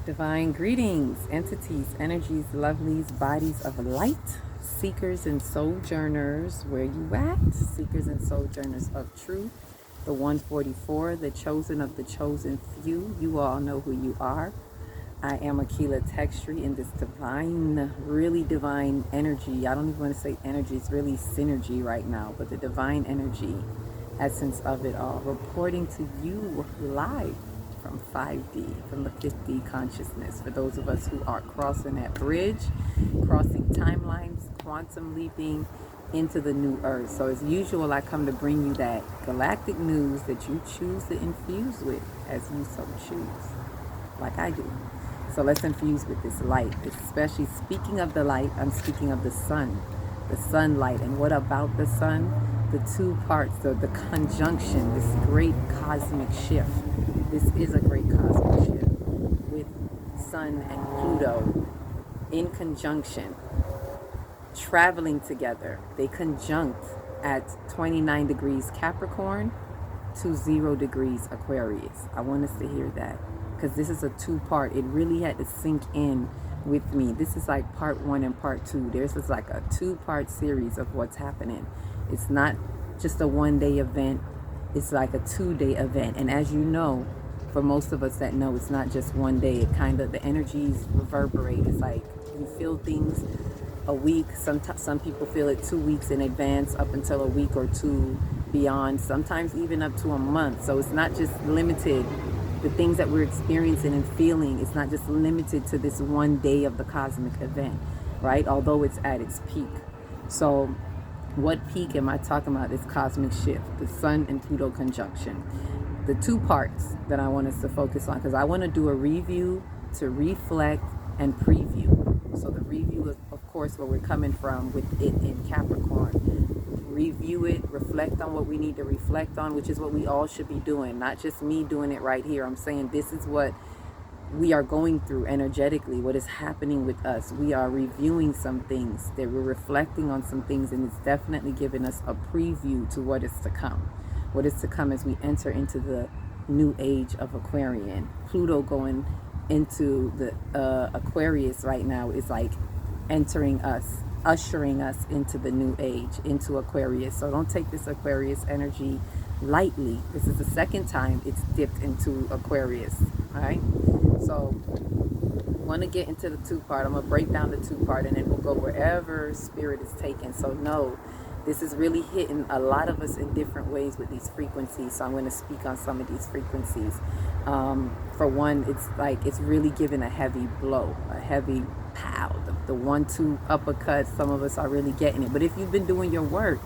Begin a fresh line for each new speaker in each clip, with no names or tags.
Divine greetings, entities, energies, lovelies, bodies of light, seekers and sojourners. Where you at? Seekers and sojourners of truth. The 144, the chosen of the chosen few. You all know who you are. I am Akila Textry in this divine, really divine energy. I don't even want to say energy, it's really synergy right now, but the divine energy, essence of it all, reporting to you live from 5D, from the 5D consciousness. For those of us who are crossing that bridge, crossing timelines, quantum leaping into the new earth. So as usual, I come to bring you that galactic news that you choose to infuse with as you so choose, like I do. So let's infuse with this light, especially speaking of the light, I'm speaking of the sunlight. And what about the sun? The two parts, the conjunction, this great cosmic shift. This is a great cosmic shift with sun and Pluto in conjunction, traveling together. They conjunct at 29 degrees Capricorn to 0 degrees Aquarius. I want us to hear that, because this is a two-part. It really had to sink in with me. This is like part one and part two. There's just like a two-part series of what's happening. It's not just a one-day event. It's like a two-day event. And as you know, for most of us that know, it's not just one day. It kind of, the energies reverberate. It's like you feel things a week. Some people feel it 2 weeks in advance, up until a week or two beyond, sometimes even up to a month. So it's not just limited. The things that we're experiencing and feeling, it's not just limited to this one day of the cosmic event, right? Although it's at its peak. So what peak am I talking about? This cosmic shift, the sun and Pluto conjunction. The two parts that I want us to focus on, because I want to do a review, to reflect and preview. So the review is, of course, where we're coming from with it in Capricorn. Review it, reflect on what we need to reflect on, which is what we all should be doing, not just me doing it right here. I'm saying this is what we are going through energetically, what is happening with us. We are reviewing some things, that we're reflecting on some things, and it's definitely giving us a preview to what is to come. What is to come as we enter into the new age of Aquarian. Pluto going into the Aquarius right now is like entering us, ushering us into the new age, into Aquarius. So don't take this Aquarius energy lightly. This is the second time it's dipped into Aquarius. All right. So want to get into the two part. I'm gonna break down the two part, and then we'll go wherever spirit is taken. So no, this is really hitting a lot of us in different ways with these frequencies. So I'm going to speak on some of these frequencies. For one, it's like it's really giving a heavy blow, a heavy pow, the 1-2 uppercut. Some of us are really getting it. But if you've been doing your work,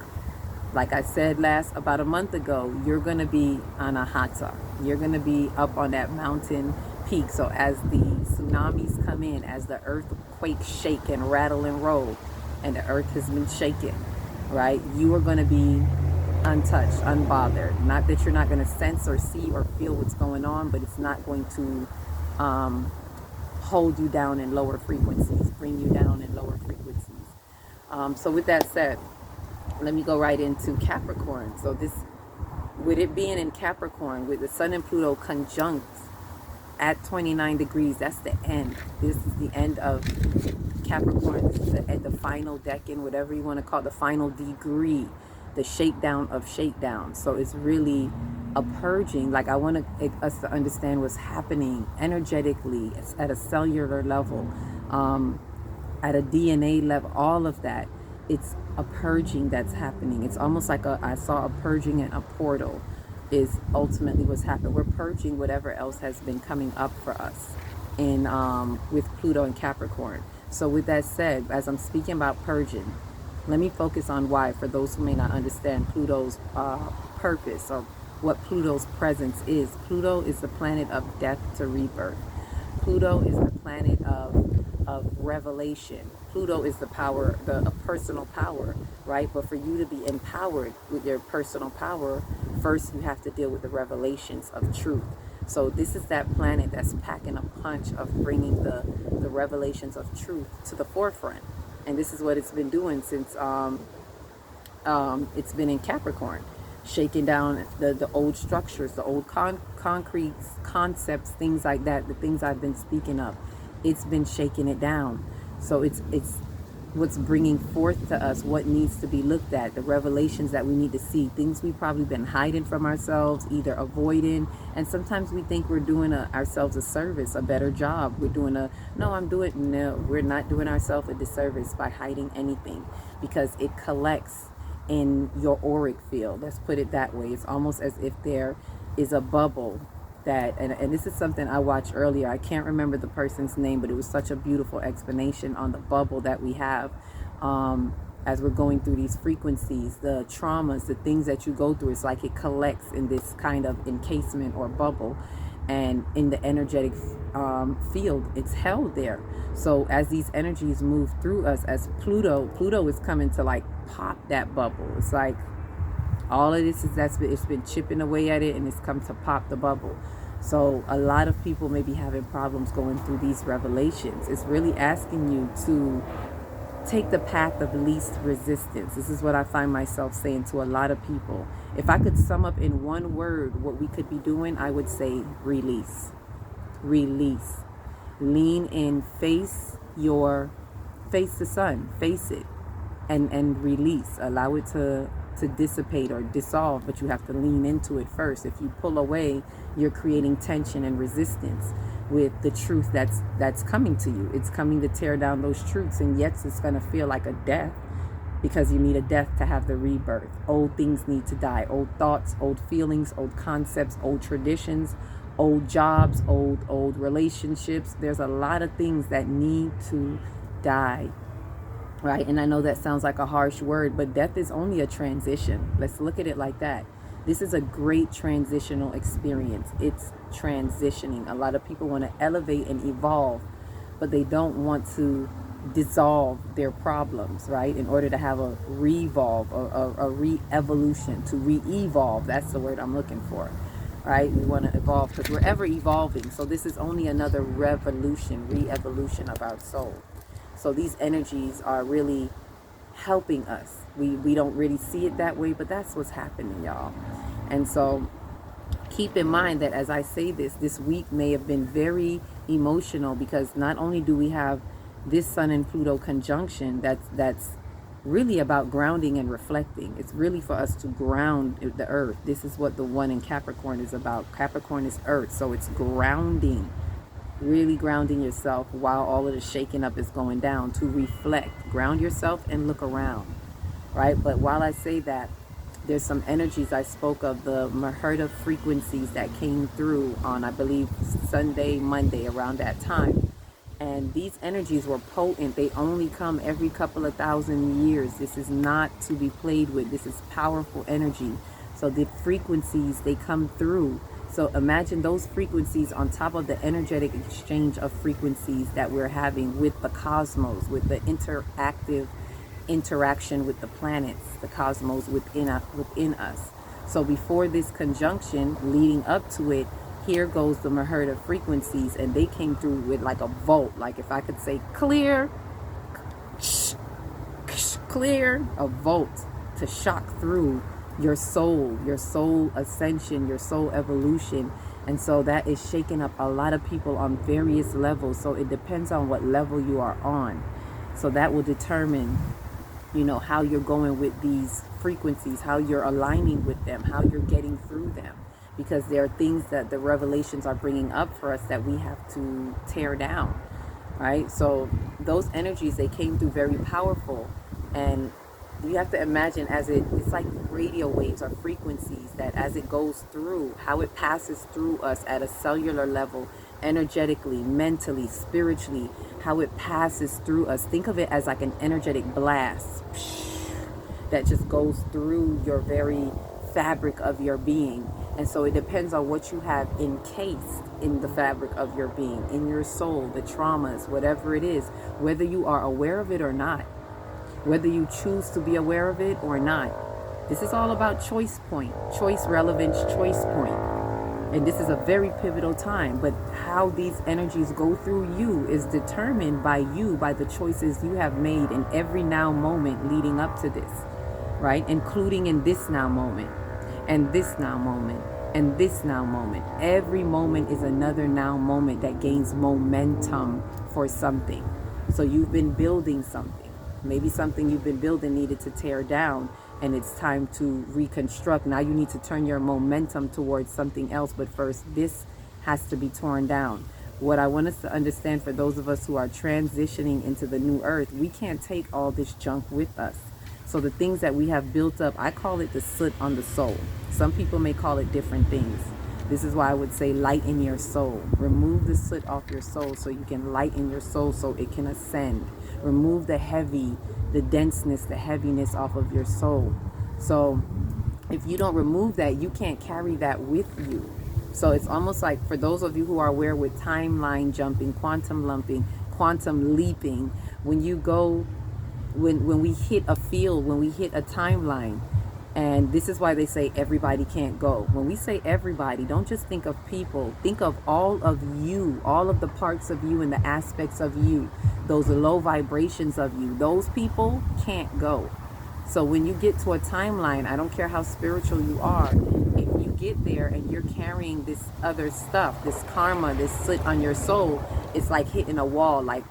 like I said about a month ago, you're going to be on a hata. You're going to be up on that mountain peak. So as the tsunamis come in, as the earthquakes shake and rattle and roll, and the earth has been shaken, right? You are going to be untouched, unbothered. Not that you're not going to sense or see or feel what's going on, but it's not going to hold you down in lower frequencies, bring you down in lower frequencies. So with that said, let me go right into Capricorn. So this, with it being in Capricorn, with the sun and Pluto conjunct at 29 degrees, that's the end. This is the end of Capricorn. This is the final decan, whatever you want to call it, the final degree, the shakedown of shakedown. So it's really a purging. Like I want us to understand what's happening energetically. It's at a cellular level, at a DNA level, all of that. It's a purging that's happening. It's almost like I saw a purging and a portal is ultimately what's happened. We're purging whatever else has been coming up for us in with Pluto and Capricorn. So with that said, as I'm speaking about purging, let me focus on why, for those who may not understand Pluto's purpose, or what Pluto's presence is. Pluto is the planet of death to rebirth. Pluto is the planet of revelation. Pluto is the power, a personal power, right? But for you to be empowered with your personal power, first you have to deal with the revelations of truth. So this is that planet that's packing a punch of bringing the revelations of truth to the forefront. And this is what it's been doing since it's been in Capricorn. shaking down the old structures, the old concrete concepts, things like that, the things I've been speaking of. It's been shaking it down. So it's what's bringing forth to us what needs to be looked at, the revelations that we need to see, things we've probably been hiding from ourselves, either avoiding, and sometimes we think we're doing ourselves a service, a better job. No, we're not doing ourselves a disservice by hiding anything, because it collects in your auric field. Let's put it that way. It's almost as if there is a bubble that, and this is something I watched earlier. I can't remember the person's name, but it was such a beautiful explanation on the bubble that we have as we're going through these frequencies, the traumas, the things that you go through. It's like it collects in this kind of encasement or bubble, and in the energetic field, it's held there. So as these energies move through us, as Pluto is coming to like pop that bubble. It's like all of this it's been chipping away at it, and it's come to pop the bubble. So a lot of people may be having problems going through these revelations. It's really asking you to take the path of least resistance. This is what I find myself saying to a lot of people. If I could sum up in one word what we could be doing, I would say release. Release. Lean in, face the sun, face it, and release. Allow it to dissipate or dissolve, but you have to lean into it first. If you pull away, you're creating tension and resistance with the truth that's coming to you. It's coming to tear down those truths, and yet it's going to feel like a death, because you need a death to have the rebirth. Old things need to die. Old thoughts, old feelings, old concepts, old traditions, old jobs, old relationships. There's a lot of things that need to die. Right? And I know that sounds like a harsh word, but death is only a transition. Let's look at it like that. This is a great transitional experience. It's transitioning. A lot of people want to elevate and evolve, but they don't want to dissolve their problems, right? In order to have a re-evolve, a re-evolution, to re-evolve. That's the word I'm looking for, right? We want to evolve because we're ever evolving. So this is only another revolution, re-evolution of our soul. So these energies are really helping us. We don't really see it that way, but that's what's happening, y'all. And so keep in mind that as I say this week may have been very emotional, because not only do we have this Sun and Pluto conjunction that's really about grounding and reflecting. It's really for us to ground the earth. This is what the one in Capricorn is about. Capricorn is earth, so it's grounding. Really grounding yourself while all of the shaking up is going down, to reflect, ground yourself and look around, right? But while I say that, there's some energies I spoke of, the Maherta frequencies that came through on, I believe, Sunday, Monday, around that time. And these energies were potent. They only come every couple of thousand years. This is not to be played with. This is powerful energy. So the frequencies, they come through. So imagine those frequencies on top of the energetic exchange of frequencies that we're having with the cosmos, with the interactive interaction with the planets, the cosmos within us. So before this conjunction, leading up to it, here goes the Maherta frequencies, and they came through with like a volt. Like if I could say clear, clear, a volt to shock through your soul ascension, your soul evolution. And so that is shaking up a lot of people on various levels. So it depends on what level you are on. So that will determine, how you're going with these frequencies, how you're aligning with them, how you're getting through them. Because there are things that the revelations are bringing up for us that we have to tear down, right? So those energies, they came through very powerful. And you have to imagine it's like radio waves or frequencies that as it goes through, how it passes through us at a cellular level, energetically, mentally, spiritually, how it passes through us. Think of it as like an energetic blast that just goes through your very fabric of your being. And so it depends on what you have encased in the fabric of your being, in your soul, the traumas, whatever it is, whether you are aware of it or not. Whether you choose to be aware of it or not. This is all about choice point, choice relevance, choice point. And this is a very pivotal time, but how these energies go through you is determined by you, by the choices you have made in every now moment leading up to this, right? Including in this now moment. and this now moment, and this now moment. Every moment is another now moment that gains momentum for something. So you've been building something. Maybe something you've been building needed to tear down, and it's time to reconstruct. Now you need to turn your momentum towards something else, but first this has to be torn down. What I want us to understand, for those of us who are transitioning into the new earth, we can't take all this junk with us. So the things that we have built up, I call it the soot on the soul. Some people may call it different things. This is why I would say lighten your soul. Remove the soot off your soul so you can lighten your soul so it can ascend. Remove the heavy, the denseness, the heaviness off of your soul. So if you don't remove that, you can't carry that with you. So it's almost like, for those of you who are aware with timeline jumping, quantum lumping, quantum leaping, when you go, when we hit a field, when we hit a timeline, and this is why they say everybody can't go. When we say everybody, don't just think of people. Think of all of you, all of the parts of you and the aspects of you, those low vibrations of you. Those people can't go. So when you get to a timeline, I don't care how spiritual you are, if you get there and you're carrying this other stuff, this karma, this soot on your soul, it's like hitting a wall, like,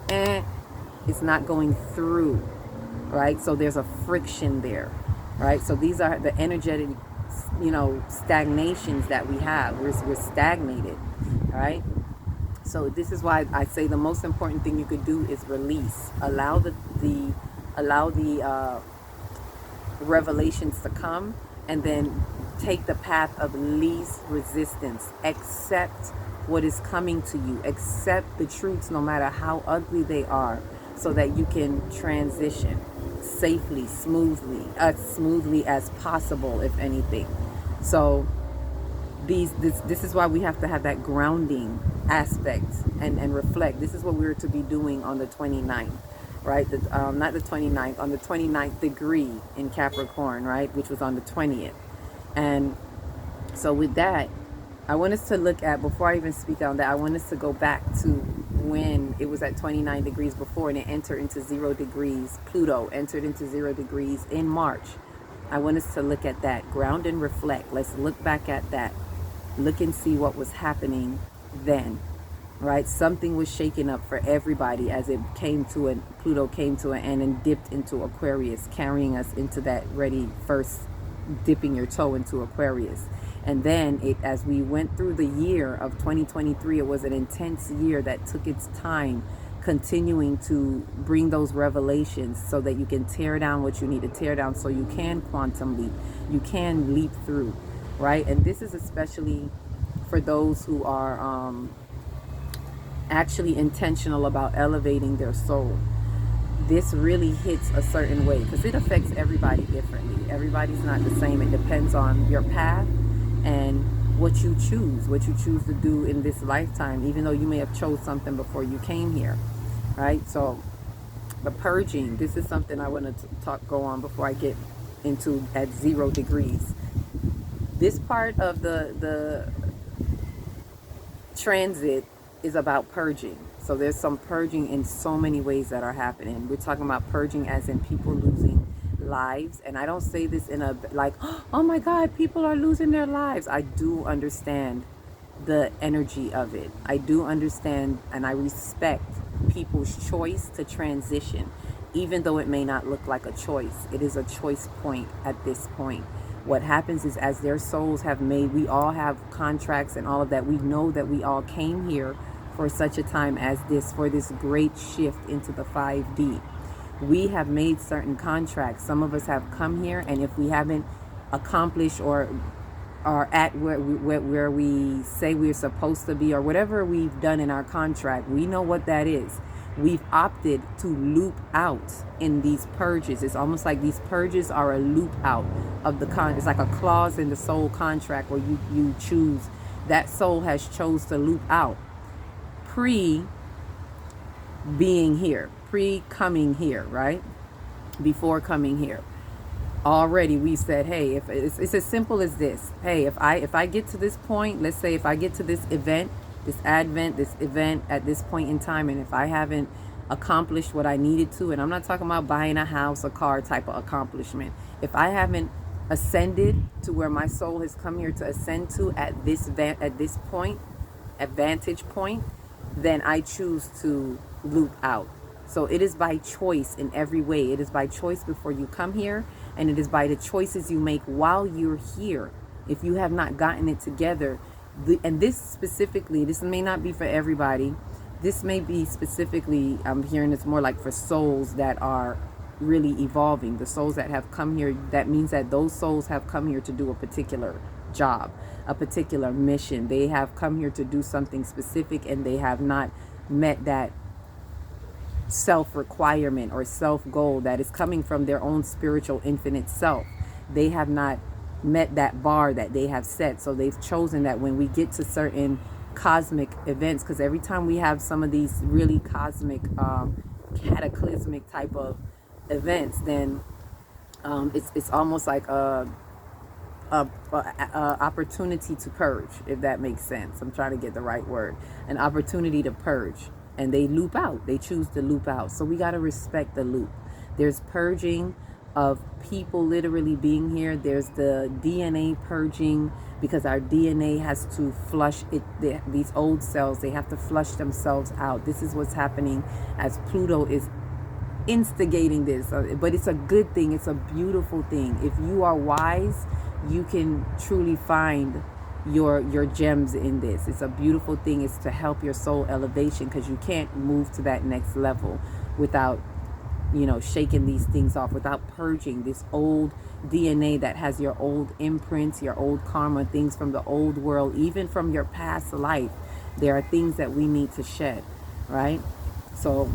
it's not going through, right? So there's a friction there, right? So these are the energetic, stagnations that we have. We're stagnated, right? So this is why I say the most important thing you could do is release. Allow the revelations to come, and then take the path of least resistance. Accept what is coming to you. Accept the truths no matter how ugly they are, so that you can transition safely, smoothly, as smoothly as possible, if anything. So this is why we have to have that grounding aspect and reflect. This is what we're to be doing on the 29th, right? Not the 29th, on the 29th degree in Capricorn, right? Which was on the 20th. And so with that, I want us to look at, before I even speak on that, I want us to go back to when it was at 29 degrees before, and it entered into 0 degrees. Pluto entered into 0 degrees in March. I want us to look at that, ground and reflect. Let's look back at that. Look and see what was happening then, right? Something was shaken up for everybody as it came to an, Pluto came to an end and dipped into Aquarius, carrying us into that ready, first dipping your toe into Aquarius. And then as we went through the year of 2023, it was an intense year that took its time, continuing to bring those revelations so that you can tear down what you need to tear down, so you can quantum leap, you can leap through, right? And this is especially for those who are actually intentional about elevating their soul. This really hits a certain way because it affects everybody differently. Everybody's not the same. It depends on your path and what you choose to do in this lifetime, even though you may have chose something before you came here, right? So the purging, this is something I want to go on before I get into at 0 degrees. This part of the transit is about purging. So there's some purging in so many ways that are happening. We're talking about purging as in people losing lives, and I don't say this in a like, oh my God, people are losing their lives. I do understand the energy of it. I do understand, and I respect people's choice to transition, even though it may not look like a choice. It is a choice point at this point. What happens is, as their souls have made, we all have contracts and all of that. We know that we all came here for such a time as this, for this great shift into the 5D. We have made certain contracts. Some of us have come here, and if we haven't accomplished or are at where we say we're supposed to be, or whatever we've done in our contract, we know what that is. We've opted to loop out in these purges. It's almost like these purges are a loop out of the it's like a clause in the soul contract where you choose, that soul has chose to loop out pre-being here, pre-coming here, right? Before coming here. Already we said, hey, if it's as simple as this. Hey, if I get to this point, let's say if I get to this event, this event at this point in time, and if I haven't accomplished what I needed to, and I'm not talking about buying a house, a car type of accomplishment. If I haven't ascended to where my soul has come here to ascend to at this point, at vantage point, then I choose to loop out. So it is by choice in every way. It is by choice before you come here, and it is by the choices you make while you're here. If you have not gotten it together, and this specifically, this may not be for everybody. This may be specifically, I'm hearing it's more like for souls that are really evolving, the souls that have come here. That means that those souls have come here to do a particular job, a particular mission. They have come here to do something specific, and they have not met that self-requirement or self-goal that is coming from their own spiritual infinite self. They have not met that bar that they have set. So they've chosen that when we get to certain cosmic events, because every time we have some of these really cosmic, cataclysmic type of events, then it's almost like a opportunity to purge, if that makes sense. I'm trying to get the right word. An opportunity to purge, and they loop out. They choose to loop out. So we got to respect the loop. There's purging of people literally being here. There's the DNA purging, because our DNA has to flush it. These old cells, they have to flush themselves out. This is what's happening as Pluto is instigating this, but it's a good thing. It's a beautiful thing. If you are wise, you can truly find your gems in this. It's a beautiful thing. It's to help your soul elevation, because you can't move to that next level without, shaking these things off, without purging this old DNA that has your old imprints, your old karma, things from the old world, even from your past life. There are things that we need to shed, right? So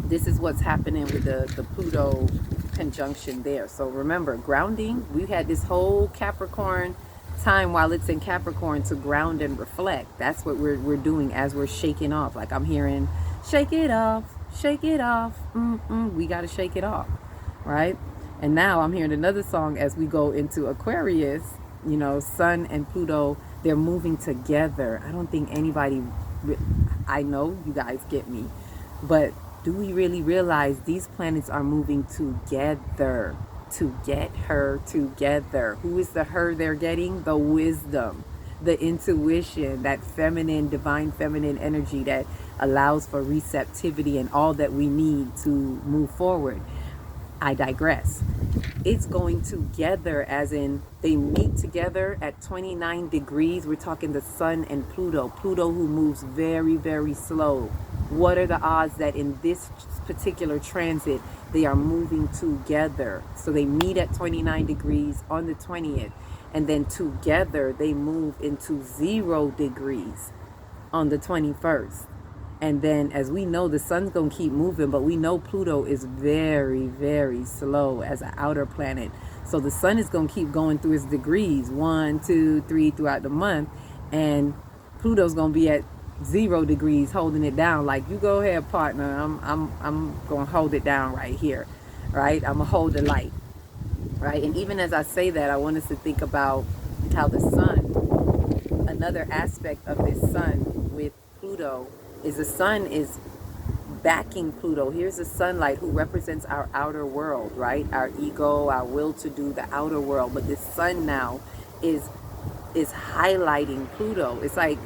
this is what's happening with the Pluto conjunction there. So remember, grounding, we had this whole Capricorn time while it's in Capricorn to ground and reflect. That's what we're doing as we're shaking off. Like I'm hearing, shake it off, shake it off. We got to shake it off, right? And now I'm hearing another song as we go into Aquarius. Sun and Pluto, they're moving together. I don't think anybody, I know you guys get me, but do we really realize these planets are moving together to get her together? Who is the her they're getting? The wisdom, the intuition, that feminine, divine feminine energy that allows for receptivity and all that we need to move forward. I digress. It's going together, as in they meet together at 29 degrees. We're talking the Sun and Pluto. Pluto, who moves very, very slow. What are the odds that in this particular transit, they are moving together? So they meet at 29 degrees on the 20th, and then together they move into 0 degrees on the 21st. And then, as we know, the sun's going to keep moving, but we know Pluto is very, very slow as an outer planet. So the sun is going to keep going through its degrees, 1, 2, 3 throughout the month. And Pluto's going to be at 0 degrees, holding it down. Like, you go ahead, partner. I'm going to hold it down right here, right? I'm going to hold the light, right? And even as I say that, I want us to think about how the sun, another aspect of this sun with Pluto, is the sun is backing Pluto. Here's the sunlight, who represents our outer world, right? Our ego, our will to do, the outer world. But this sun now is highlighting Pluto. It's like,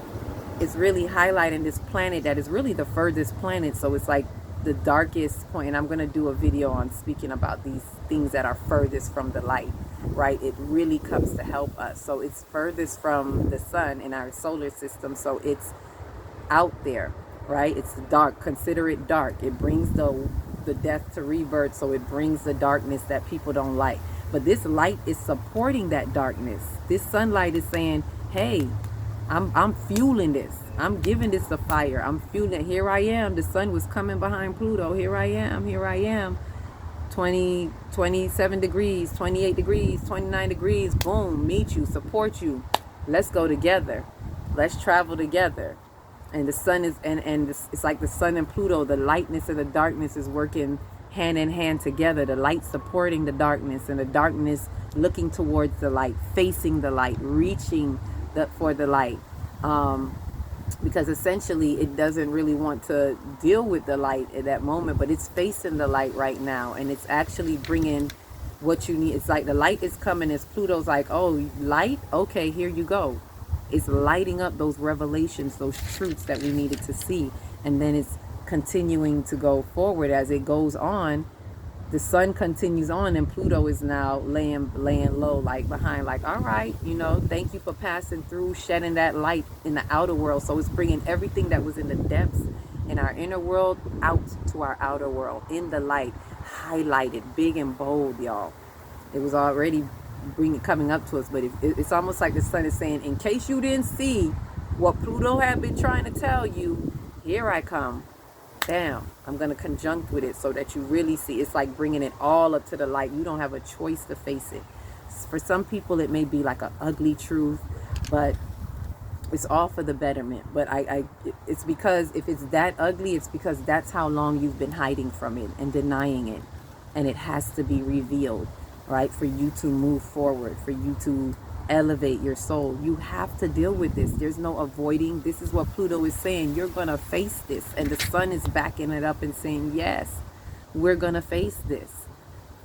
it's really highlighting this planet that is really the furthest planet. So it's like the darkest point. And I'm going to do a video on speaking about these things that are furthest from the light, right? It really comes to help us. So it's furthest from the sun in our solar system. So it's out there, right? It's dark. Consider it dark. It brings the death to rebirth. So it brings the darkness that people don't like. But this light is supporting that darkness. This sunlight is saying, hey, I'm fueling this. I'm giving this the fire. I'm fueling it. Here I am. The sun was coming behind Pluto. Here I am. 27 degrees, 28 degrees, 29 degrees. Boom, meet you, support you. Let's go together. Let's travel together. And the sun is, and it's like the sun and Pluto, the lightness and the darkness is working hand in hand together. The light supporting the darkness, and the darkness looking towards the light, facing the light, reaching for the light. Because essentially it doesn't really want to deal with the light at that moment, but it's facing the light right now, and it's actually bringing what you need. It's like the light is coming as Pluto's like, oh, light? Okay, here you go. It's lighting up those revelations, those truths that we needed to see. And then it's continuing to go forward as it goes on. The sun continues on, and Pluto is now laying low, like behind, like, all right, thank you for passing through, shedding that light in the outer world. So it's bringing everything that was in the depths in our inner world out to our outer world in the light, highlighted big and bold, y'all. It was already coming up to us, but it's almost like the sun is saying, in case you didn't see what Pluto had been trying to tell you, here I come. Bam, I'm going to conjunct with it so that you really see. It's like bringing it all up to the light. You don't have a choice to face it. For some people, it may be like an ugly truth, but it's all for the betterment. But it's because if it's that ugly, it's because that's how long you've been hiding from it and denying it. And it has to be revealed, right? For you to move forward, for you to elevate your soul. You have to deal with this. There's no avoiding. This is what Pluto is saying. You're going to face this. And the sun is backing it up and saying, yes, we're going to face this.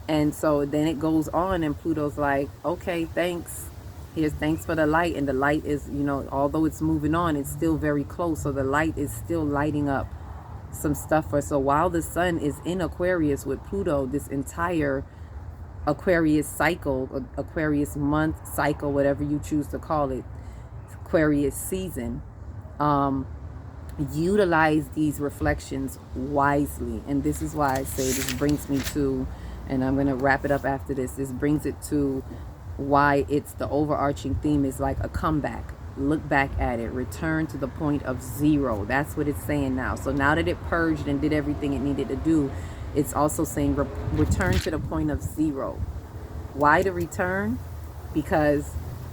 And so then it goes on, and Pluto's like, okay, thanks. Here's thanks for the light. And the light is, although it's moving on, it's still very close. So the light is still lighting up some stuff for us. So while the sun is in Aquarius with Pluto, this entire Aquarius cycle, Aquarius month cycle, whatever you choose to call it, Aquarius season, utilize these reflections wisely. And this is why I say this brings me to, and I'm going to wrap it up after this, this brings it to why it's the overarching theme is like a comeback. Look back at it, return to the point of zero. That's what it's saying now. So now that it purged and did everything it needed to do, it's also saying return to the point of zero. Why the return? Because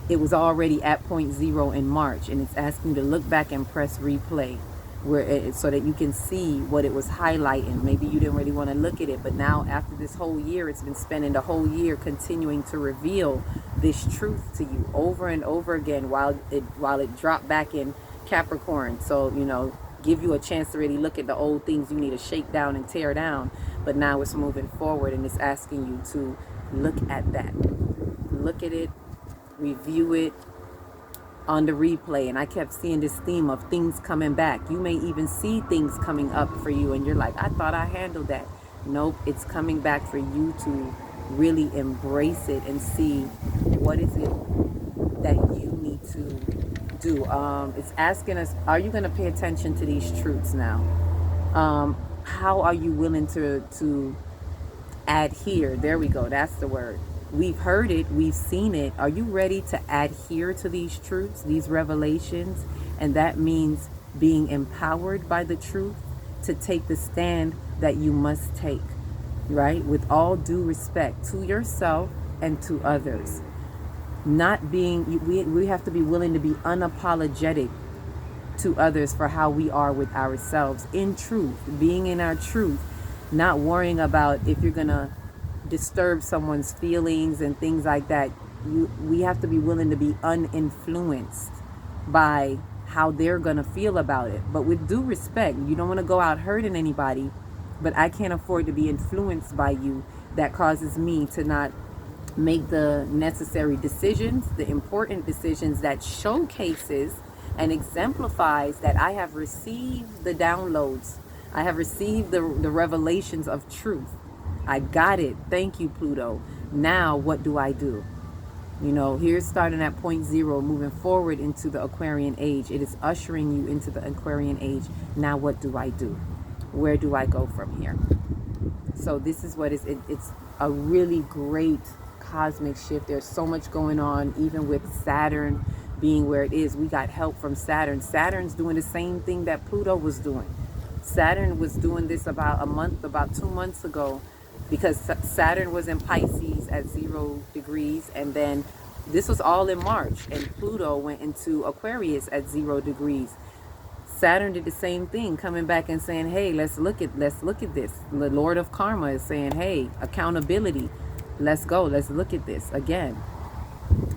it was already at point zero in March, and it's asking you to look back and press replay so that you can see what it was highlighting. Maybe you didn't really want to look at it, but now after this whole year, it's been spending the whole year continuing to reveal this truth to you over and over again while it dropped back in Capricorn. So, give you a chance to really look at the old things you need to shake down and tear down. But now it's moving forward, and it's asking you to look at that. Look at it, review it on the replay. And I kept seeing this theme of things coming back. You may even see things coming up for you, and you're like, I thought I handled that. Nope, it's coming back for you to really embrace it and see what is it that you need to do. It's asking us, are you going to pay attention to these truths now? How are you willing to adhere? There we go. That's the word. We've heard it. We've seen it. Are you ready to adhere to these truths, these revelations? And that means being empowered by the truth to take the stand that you must take, right? With all due respect to yourself and to others. Not being, we have to be willing to be unapologetic to others for how we are with ourselves in truth, being in our truth, not worrying about if you're gonna disturb someone's feelings and things like that. We have to be willing to be uninfluenced by how they're gonna feel about it, but with due respect. You don't want to go out hurting anybody, but I can't afford to be influenced by you. That causes me to not make the necessary decisions, the important decisions that showcases and exemplifies that I have received the downloads. I have received the revelations of truth. I got it. Thank you, Pluto. Now what do I do? Here's starting at point zero, moving forward into the Aquarian age. It is ushering you into the Aquarian age. Now what do I do? Where do I go from here? So this is what it's a really great cosmic shift. There's so much going on, even with Saturn being where it is. We got help from Saturn. Saturn's doing the same thing that Pluto was doing. Saturn was doing this about 2 months ago, because Saturn was in Pisces at 0 degrees, and then this was all in March, and Pluto went into Aquarius at 0 degrees. Saturn did the same thing, coming back and saying, hey, let's look at this. The Lord of Karma is saying, hey, accountability. Let's go. Let's look at this again.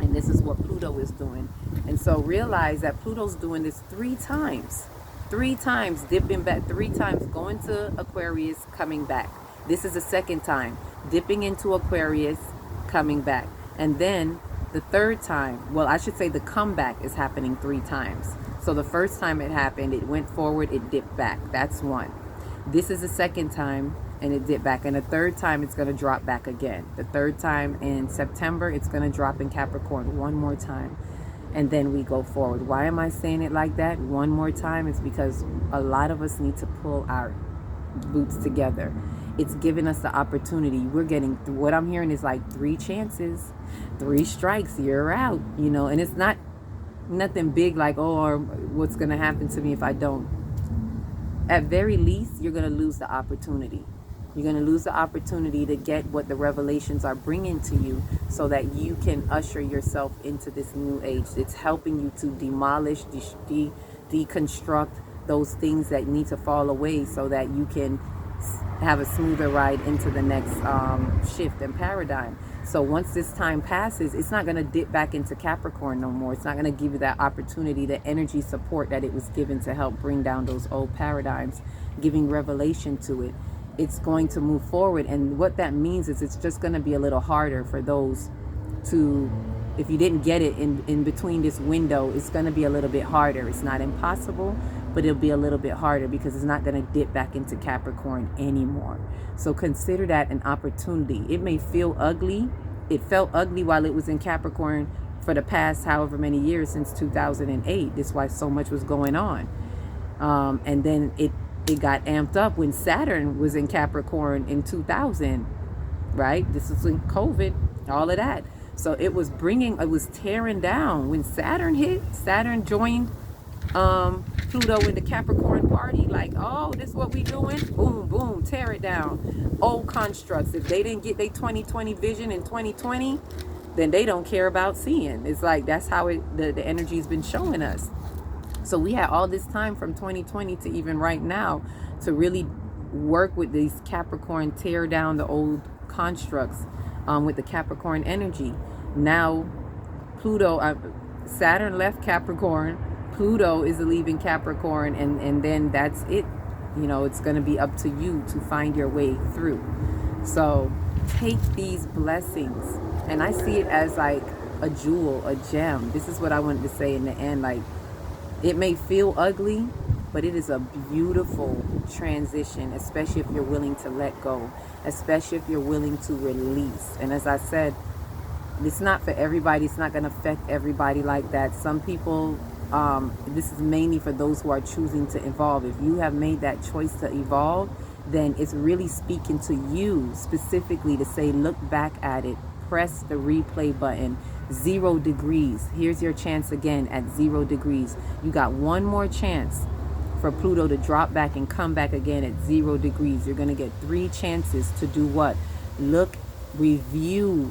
And this is what Pluto is doing. And so realize that Pluto's doing this 3 times. 3 times, dipping back 3 times, going to Aquarius, coming back. This is the second time, dipping into Aquarius, coming back. And then the third time, well, I should say the comeback is happening 3 times. So the first time it happened, it went forward, it dipped back. That's one. This is the second time, and it dipped back. And the third time, it's going to drop back again. The third time in September, it's going to drop in Capricorn one more time. And then we go forward. Why am I saying it like that? One more time is because a lot of us need to pull our boots together. It's giving us the opportunity. We're getting, what I'm hearing is like 3 chances, 3 strikes, you're out, you know. And it's not nothing big like, oh, or what's going to happen to me if I don't. At very least, you're going to lose the opportunity. You're going to lose the opportunity to get what the revelations are bringing to you so that you can usher yourself into this new age. It's helping you to demolish, deconstruct those things that need to fall away so that you can have a smoother ride into the next shift and paradigm. So once this time passes, it's not going to dip back into Capricorn no more. It's not going to give you that opportunity, the energy support that it was given to help bring down those old paradigms, giving revelation to it. It's going to move forward. And what that means is it's just going to be a little harder for those to, if you didn't get it in between this window, it's going to be a little bit harder. It's not impossible, but it'll be a little bit harder because it's not going to dip back into Capricorn anymore. So consider that an opportunity. It may feel ugly. It felt ugly while it was in Capricorn for the past however many years since 2008. That's why so much was going on. And then it got amped up when Saturn was in Capricorn in 2000, right? This is when COVID, all of that. So it was tearing down. When Saturn hit, Saturn joined Pluto in the Capricorn party, like, oh, this is what we doing? Boom, boom, tear it down. Old constructs. If they didn't get their 2020 vision in 2020, then they don't care about seeing. It's like, that's how the energy's been showing us. So we had all this time from 2020 to even right now to really work with these Capricorn, tear down the old constructs with the Capricorn energy. Now, Pluto, Saturn left Capricorn, Pluto is leaving Capricorn, and then that's it. You know, it's going to be up to you to find your way through. So take these blessings, and I see it as like a jewel, a gem. This is what I wanted to say in the end. Like, it may feel ugly, but it is a beautiful transition, especially if you're willing to let go, especially if you're willing to release. And as I said, it's not for everybody. It's not going to affect everybody like that. Some people, this is mainly for those who are choosing to evolve. If you have made that choice to evolve, then it's really speaking to you specifically to say, look back at it, press the replay button. 0 degrees. Here's your chance again at 0 degrees. You got one more chance for Pluto to drop back and come back again at 0 degrees. You're going to get 3 chances to do what? Look, review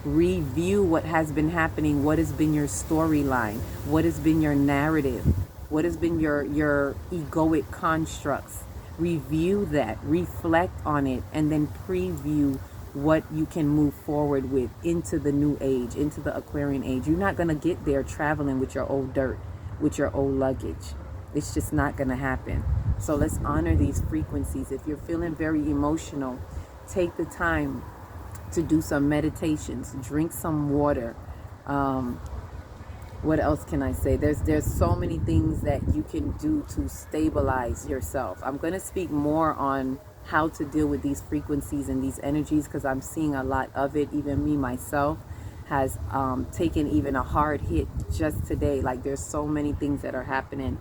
what has been happening. What has been your storyline? What has been your narrative? What has been your egoic constructs? Review that, reflect on it, and then preview what you can move forward with into the new age, into the Aquarian age. You're not going to get there traveling with your old dirt, with your old luggage. It's just not going to happen. So let's honor these frequencies. If you're feeling very emotional, take the time to do some meditations, drink some water. What else can I say? There's so many things that you can do to stabilize yourself. I'm going to speak more on how to deal with these frequencies and these energies because I'm seeing a lot of it. Even me myself has taken even a hard hit just today. Like, there's so many things that are happening,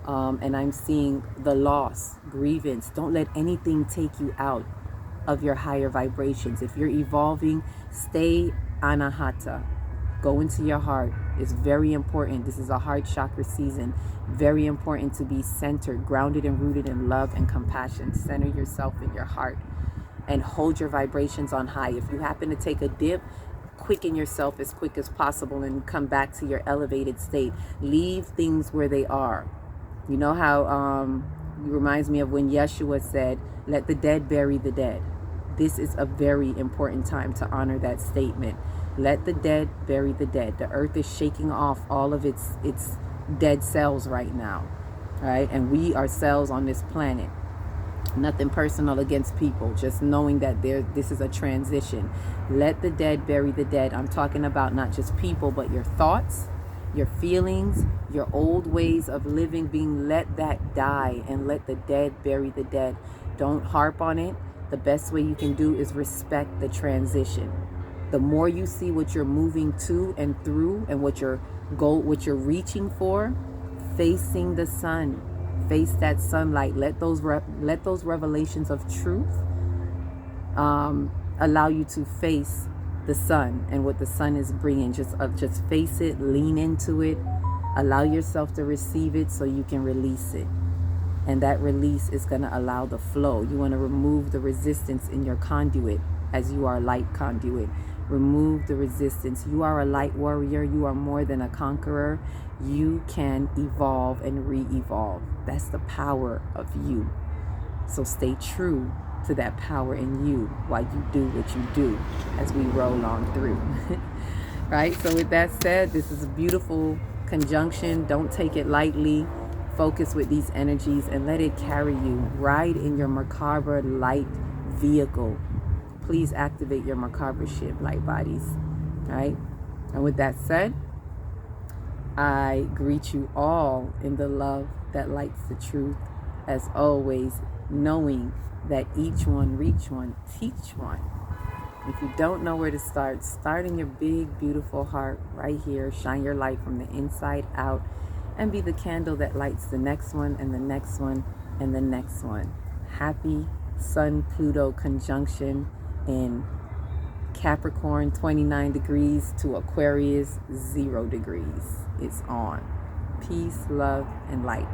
and I'm seeing the loss, grievance. Don't let anything take you out of your higher vibrations. If you're evolving, stay anahata. Go into your heart. It's very important. This is a heart chakra season. Very important to be centered, grounded and rooted in love and compassion. Center yourself in your heart and hold your vibrations on high. If you happen to take a dip, quicken yourself as quick as possible and come back to your elevated state. Leave things where they are. You know how it reminds me of when Yeshua said, let the dead bury the dead. This is a very important time to honor that statement. Let the dead bury the dead. The earth is shaking off all of its dead cells right now, right? And we are cells on this planet. Nothing personal against people, just knowing that this is a transition. Let the dead bury the dead. I'm talking about not just people, but your thoughts, your feelings, your old ways of living, let that die, and let the dead bury the dead. Don't harp on it. The best way you can do is respect the transition. The more you see what you're moving to and through, and what your goal, what you're reaching for, facing the sun, face that sunlight. Let those revelations of truth allow you to face the sun and what the sun is bringing. Just face it, lean into it, allow yourself to receive it so you can release it. And that release is going to allow the flow. You want to remove the resistance in your conduit, as you are light conduit. Remove the resistance. You are a light warrior. You are more than a conqueror. You can evolve and re-evolve. That's the power of you. So stay true to that power in you while you do what you do, as we roll on through. Right? So with that said, this is a beautiful conjunction. Don't take it lightly. Focus with these energies and let it carry you. Ride in your Merkaba light vehicle. Please activate your Merkaba ship, light bodies. All right? And with that said, I greet you all in the love that lights the truth. As always, knowing that each one, reach one, teach one. If you don't know where to start, start in your big, beautiful heart right here. Shine your light from the inside out and be the candle that lights the next one and the next one and the next one. Happy Sun-Pluto conjunction in Capricorn, 29 degrees, to Aquarius, 0 degrees. It's on. Peace, love, and light.